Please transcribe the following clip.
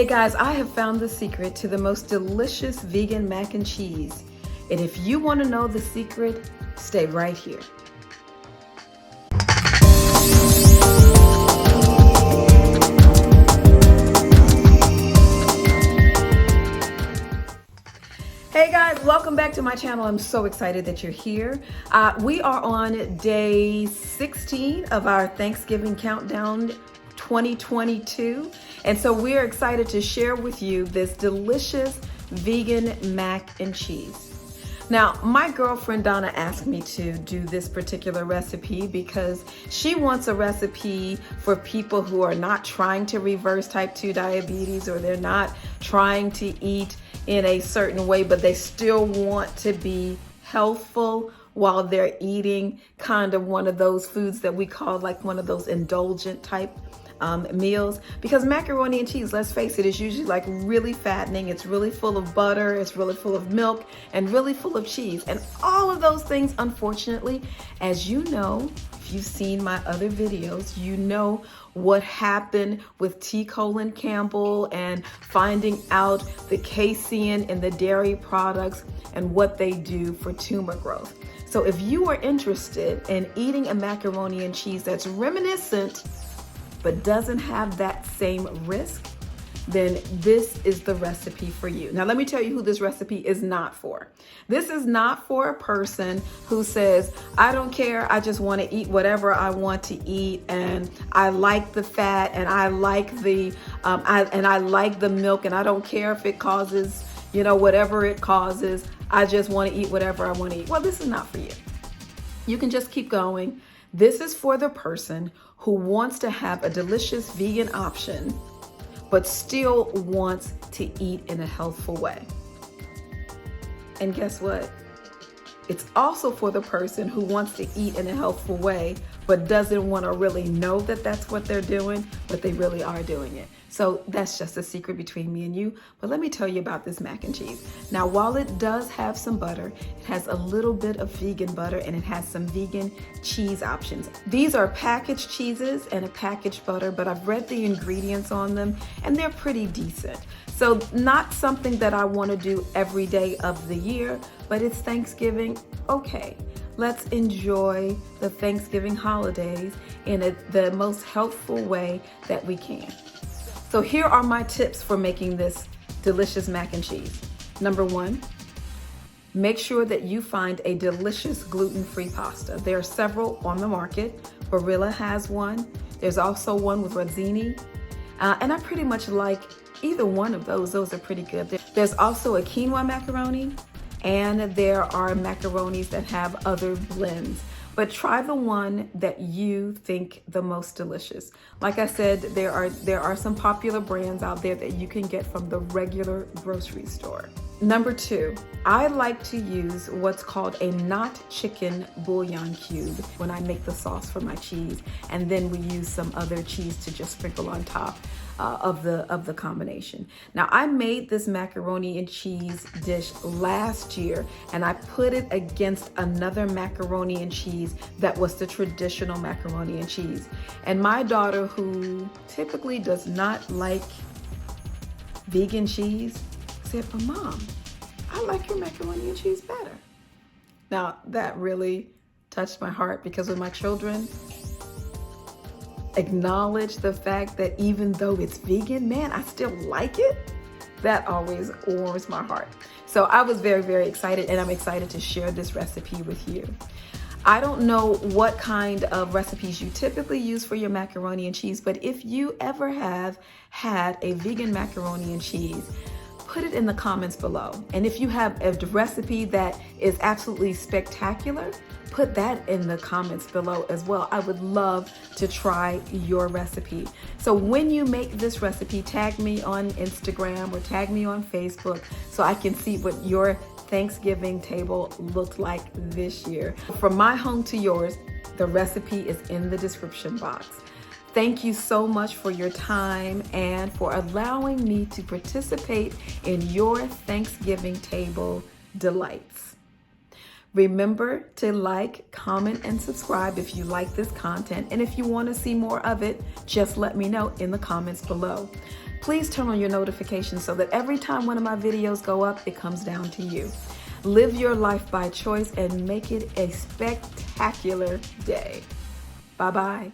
Hey guys, I have found the secret to the most delicious vegan mac and cheese. And if you want to know the secret, stay right here. Hey guys, welcome back to my channel. I'm so excited that you're here. We are on day 16 of our Thanksgiving countdown 2022. And so we're excited to share with you this delicious vegan mac and cheese. Now, my girlfriend Donna asked me to do this particular recipe because she wants a recipe for people who are not trying to reverse type 2 diabetes, or they're not trying to eat in a certain way, but they still want to be healthful while they're eating kind of one of those foods that we call like one of those indulgent type meals. Because macaroni and cheese, let's face it, is usually like really fattening. It's really full of butter, it's really full of milk, and really full of cheese. And all of those things, unfortunately, as you know, if you've seen my other videos, you know what happened with Colin Campbell and finding out the casein in the dairy products and what they do for tumor growth. So if you are interested in eating a macaroni and cheese that's reminiscent but doesn't have that same risk, then this is the recipe for you. Now, let me tell you who this recipe is not for. This is not for a person who says, I don't care, I just want to eat whatever I want to eat, and I like the fat, and I like the I like the milk, and I don't care if it causes, whatever it causes. I just want to eat whatever I want to eat. Well, this is not for you. You can just keep going. This is for the person who wants to have a delicious vegan option, but still wants to eat in a healthful way. And guess what? It's also for the person who wants to eat in a healthful way, but doesn't want to really know that that's what they're doing, but they really are doing it. So that's just a secret between me and you. But let me tell you about this mac and cheese. Now, while it does have some butter, it has a little bit of vegan butter, and it has some vegan cheese options. These are packaged cheeses and a packaged butter, but I've read the ingredients on them and they're pretty decent. So not something that I want to do every day of the year, but it's Thanksgiving. Okay, let's enjoy the Thanksgiving holidays in the most healthful way that we can. So here are my tips for making this delicious mac and cheese. Number one, make sure that you find a delicious gluten-free pasta. There are several on the market. Barilla has one. There's also one with Ronzoni. And I pretty much like either one of those. Those are pretty good. There's also a quinoa macaroni, and there are macaronis that have other blends. But try the one that you think the most delicious. Like I said, there are some popular brands out there that you can get from the regular grocery store. Number two, I like to use what's called a not chicken bouillon cube when I make the sauce for my cheese, and then we use some other cheese to just sprinkle on top of the combination. Now, I made this macaroni and cheese dish last year, and I put it against another macaroni and cheese that was the traditional macaroni and cheese. And my daughter, who typically does not like vegan cheese, said, but Mom, I like your macaroni and cheese better. Now, that really touched my heart, because when my children acknowledge the fact that even though it's vegan, man, I still like it, that always warms my heart. So I was very, very excited, and I'm excited to share this recipe with you. I don't know what kind of recipes you typically use for your macaroni and cheese, but if you ever have had a vegan macaroni and cheese, put it in the comments below. And if you have a recipe that is absolutely spectacular, put that in the comments below as well. I would love to try your recipe. So when you make this recipe, tag me on Instagram or tag me on Facebook so I can see what your Thanksgiving table looked like this year. From my home to yours, the recipe is in the description box. Thank you so much for your time and for allowing me to participate in your Thanksgiving table delights. Remember to like, comment, and subscribe if you like this content. And if you want to see more of it, just let me know in the comments below. Please turn on your notifications so that every time one of my videos go up, it comes down to you. Live your life by choice and make it a spectacular day. Bye-bye.